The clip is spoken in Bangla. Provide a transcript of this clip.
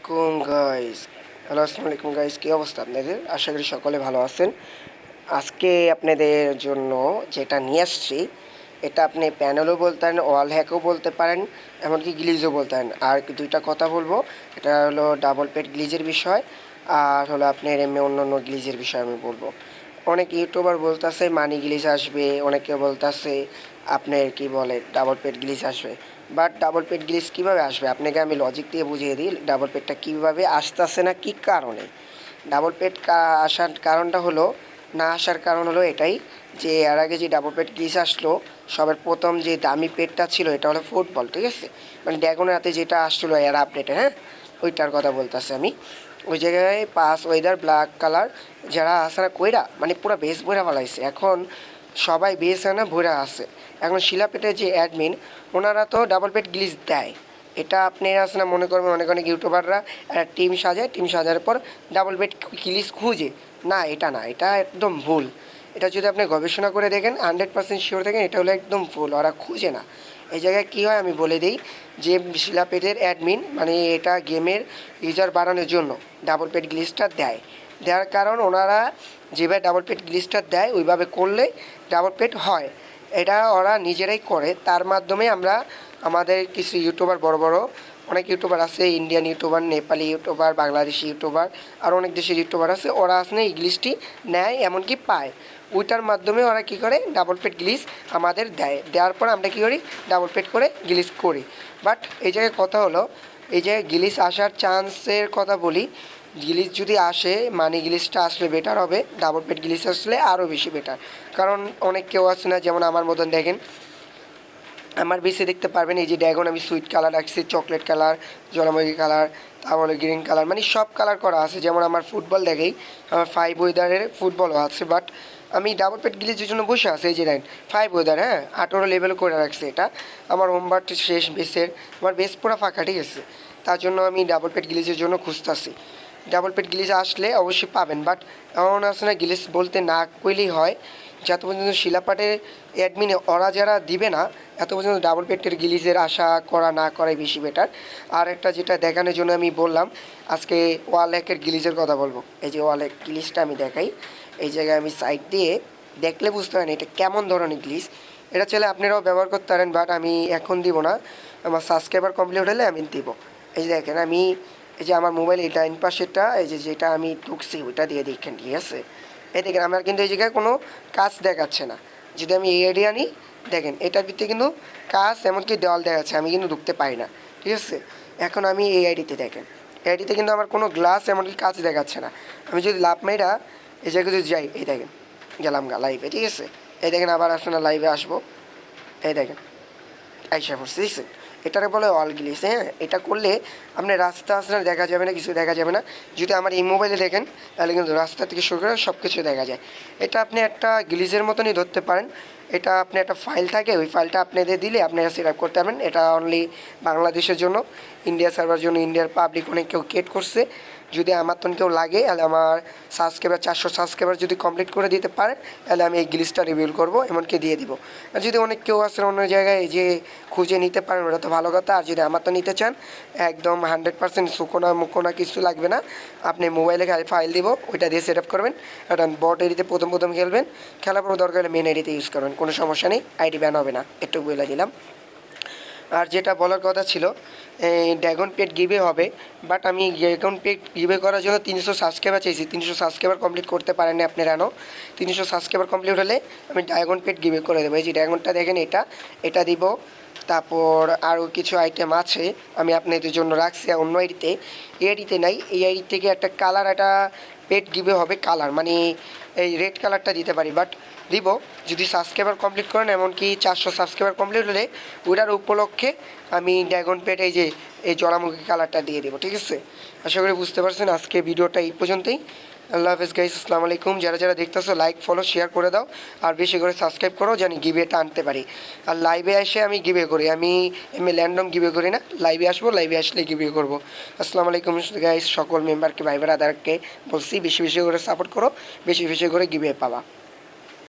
আলাইকুম গাইস। হ্যালো, আসসালামু আলাইকুম গাইস। কী অবস্থা আপনাদের? আশা করি সকলে ভালো আছেন। আজকে আপনাদের জন্য যেটা নিয়ে আসছি, এটা আপনি প্যানেলও বলতে পারেন, ওয়াল হ্যাকও বলতে পারেন, এমনকি গ্লিজও বলতে পারেন। আর দুইটা কথা বলবো, এটা হলো ডাবল পেট গ্লিজের বিষয়, আর হলো আপনার এমনি অন্য অন্য গ্লিজের বিষয় আমি বলবো। অনেক ইউটিউবার বলতেছে মানি গ্লিজ আসবে, অনেকে বলতেছে আপনার কি বলে ডাবল পেট গ্লিজ আসবে। বাট ডাবল পেট গ্লিজ কীভাবে আসবে আপনাকে আমি লজিক দিয়ে বুঝিয়ে দিই ডাবল পেটটা কীভাবে আসতেছে না কী কারণে। ডাবল পেট আসার কারণটা হলো, না আসার কারণ হলো এটাই যে এর আগে যে ডাবল পেট গ্লিজ আসলো, সবার প্রথম যে দামি পেটটা ছিল এটা হলো ফুটবল, ঠিক আছে? মানে ড্রাগনের হাতে যেটা আসছিলো এর আপডেটে, হ্যাঁ, ওইটার কথা বলতেছি আমি। ওই জায়গায় পাস ওয়েদার ব্ল্যাক কালার যারা আসে না কইরা মানে পুরো বেস বইরা ফেলাইছে। এখন সবাই বেস না ভইরা আছে। এখন শিলাপেটের যে অ্যাডমিন, ওনারা তো ডাবল পেট গ্লিজ দেয়। এটা আপনি আছে না মনে করবেন অনেক অনেক ইউটিউবাররা একটা টিম সাজায়, টিম সাজার পর ডাবল পেট গ্লিজ খুঁজে। না, এটা না, এটা একদম ভুল। এটা যদি আপনি গবেষণা করে দেখেন 100% শিওর দেখেন এটা হলো একদম ভুল, ওরা খুঁজে না। এই জায়গায় কী হয় আমি বলে দিই, যে শিলাপেটের অ্যাডমিন মানে এটা গেমের ইউজার বাড়ানোর জন্য ডাবল পেট গ্লিজটা দেয়। দেওয়ার কারণ ওনারা যেভাবে ডাবল পেট গ্লিজটা দেয় ওইভাবে করলে ডাবল পেট হয়। এটা ওরা নিজেরাই করে, তার মাধ্যমে আমরা আমাদের কিছু ইউটিউবার বড় বড় অনেক ইউটিউবার আছে, Indian YouTuber, Nepali YouTuber, Bangladeshi YouTuber, আর অনেক দেশের ইউটিউবার আছে, ওরা আসলে এই গ্লিজটি নেয় এমনকি পায়। ওইটার মাধ্যমে ওরা কী করে ডাবল পেট গ্লিজ আমাদের দেয়, দেওয়ার পর আমরা কী করি ডাবল পেট করে গ্লিজ করি। বাট এই জায়গায় কথা হলো, এই যে গ্লিজ আসার চান্সের কথা বলি, গ্লিচ যদি আসে মানে গ্লিচটা আসলে বেটার হবে, ডাবল পেট গ্লিচ আসলে আরও বেশি বেটার। কারণ অনেক কেউ আছে না, যেমন আমার মতন দেখেন, আমার বেশি দেখতে পারবেন এই যে ড্রাগন আমি সুইট কালার রাখছি, চকলেট কালার, জলময়ী কালার, তারপরে গ্রিন কালার, মানে সব কালার করা আছে। যেমন আমার ফুটবল দেখেই আমার 5 ওয়েদারের ফুটবলও আছে, বাট আমি ডাবল পেট গ্লিচের জন্য বসে আছি। এই যে দেখেন 5 ওয়েদার, হ্যাঁ, 18 লেভেল করে রাখছে। এটা আমার হোমবার শেষ বেসের, আমার বেস পুরো ফাঁকা, ঠিক আছে? তার জন্য আমি ডাবল পেট গ্লিচের জন্য খুঁজতেছি। ডাবল পেট গ্লিচ আসলে অবশ্যই পাবেন, বাট এমন আছে না গ্লিচ বলতে না কইলেই হয়। যত পর্যন্ত শিলাপাটের অ্যাডমিনে ওরা যারা দিবে না, এত পর্যন্ত ডাবল পেটের গ্লিচের আশা করা না করাই বেশি বেটার। আর একটা যেটা দেখানোর জন্য আমি বললাম, আজকে ওয়াল হ্যাকের গ্লিচের কথা বলবো। এই যে ওয়াল হ্যাক গ্লিচটা আমি দেখাই, এই জায়গায় আমি সাইড দিয়ে দেখলে বুঝতে পারেন এটা কেমন ধরনের গ্লিচ। এটা চাইলে আপনারাও ব্যবহার করতে পারেন, বাট আমি এখন দিব না, আমার সাবস্ক্রাইবার কমপ্লিট হলে আমি দিব। এই যে দেখেন আমি এই যে আমার মোবাইল এই ডাইন পাশেরটা, এই যে যেটা আমি টুকছি ওইটা দিয়ে দেখেন, ঠিক আছে? এই দেখেন আমার কিন্তু এই জায়গায় কোনো কাজ দেখাচ্ছে না। যদি আমি এই আইডি আনি, দেখেন এটার ভিতরে কিন্তু কাজ এমনকি দেওয়াল দেখাচ্ছে, আমি কিন্তু ঢুকতে পারি না, ঠিক আছে? এখন আমি এই আইডিতে দেখেন, এই আইডিতে কিন্তু আমার কোনো গ্লাস এমনকি কাজ দেখাচ্ছে না। আমি যদি লাভ মেয়েরা এই জায়গায় যদি যাই, এই দেখেন গেলাম গা লাইভে, ঠিক আছে? এই দেখেন আবার আসলে না লাইভে আসবো, এই দেখেন আইসা পড়ছে, দেখছেন? এটারে বলে অল গ্লিচ। হ্যাঁ, এটা করলে আপনি রাস্তা আসলে দেখা যাবে না, কিছু দেখা যাবে না। যদি আমার এই মোবাইলে দেখেন তাহলে কিন্তু রাস্তা থেকে শুরু করে সব কিছু দেখা যায়। এটা আপনি একটা গ্লিচের মতনই ধরতে পারেন। এটা আপনি একটা ফাইল থাকে, ওই ফাইলটা আপনাদের দিলে আপনারা সেট আপ করতে পারবেন। এটা অনলি বাংলাদেশের জন্য, ইন্ডিয়া সার্ভার জন্য, ইন্ডিয়ার পাবলিক অনেক কেউ ক্রিয়েট করছে। যদি আমার তো কেউ লাগে তাহলে আমার সাবস্ক্রাইবার 400 সাবস্ক্রাইবার যদি কমপ্লিট করে দিতে পারে তাহলে আমি এই গ্লিচটা রিভিল করবো, এমনকি দিয়ে দিব। আর যদি অনেক কেউ আসলে অন্য জায়গায় যে খুঁজে নিতে পারেন ওটা তো ভালো কথা। আর যদি আমার তো নিতে চান একদম 100% সুকোনা মুকোনা কিছু লাগবে না, আপনি মোবাইলে ফাইল দিব, ওইটা দিয়ে সেট আপ করবেন। একটা বট এডিতে প্রথম প্রথম খেলবেন, খেলার পর দরকার হলে মেন এডিতে ইউজ করবেন, কোনো সমস্যা নেই, আইডি ব্যান হবে না, একটু বলে দিলাম। আর যেটা বলার কথা ছিল, ড্রাগন পেট গিভে হবে, বাট আমি ড্রাগন পেট গিভে করার জন্য 300 সাবস্ক্রাইবার চাইছি। 300 সাবস্ক্রাইবার কমপ্লিট করতে পারেননি আপনারা, জানো? 300 সাবস্ক্রাইবার কমপ্লিট হলে আমি ড্রাগন পেট গিভে করে দেবো। এই যে ড্রাগনটা দেখেন, এটা দিব। তারপর আরও কিছু আইটেম আছে আমি আপনাদের জন্য রাখছি অন্য আইডিতে, এই আইডিতে নাই। এই আইডি থেকে একটা কালার, একটা পেট গিভে হবে কালার, মানে এই রেড কালারটা দিতে পারি, বাট দিব যদি সাবস্ক্রাইবার কমপ্লিট করেন। এমনকি 400 সাবস্ক্রাইবার কমপ্লিট হলে ওইটার উপলক্ষে আমি ড্রাগন পেট এই যে এই জলামুখী কালারটা দিয়ে দেবো, ঠিক আছে? আশা করি বুঝতে পারছেন। আজকে ভিডিওটা এই পর্যন্তই। আল্লাহ হাফেজ গাইস, আসসালামু আলাইকুম। যারা যারা দেখতেছো লাইক ফলো শেয়ার করে দাও, আর বেশি করে সাবস্ক্রাইব করো জানি গিভেটা আনতে পারি। আর লাইভে এসে আমি গিভে করি, আমি এমনি র্যান্ডম গিভে করি না, লাইভে আসবো, লাইভে আসলে গিভে করবো। আসসালামু আলাইকুম গাইস, সকল মেম্বারকে ভাই বোনেদেরকে বলছি বেশি বেশি করে সাপোর্ট করো, বেশি বেশি করে গিভে পাবা।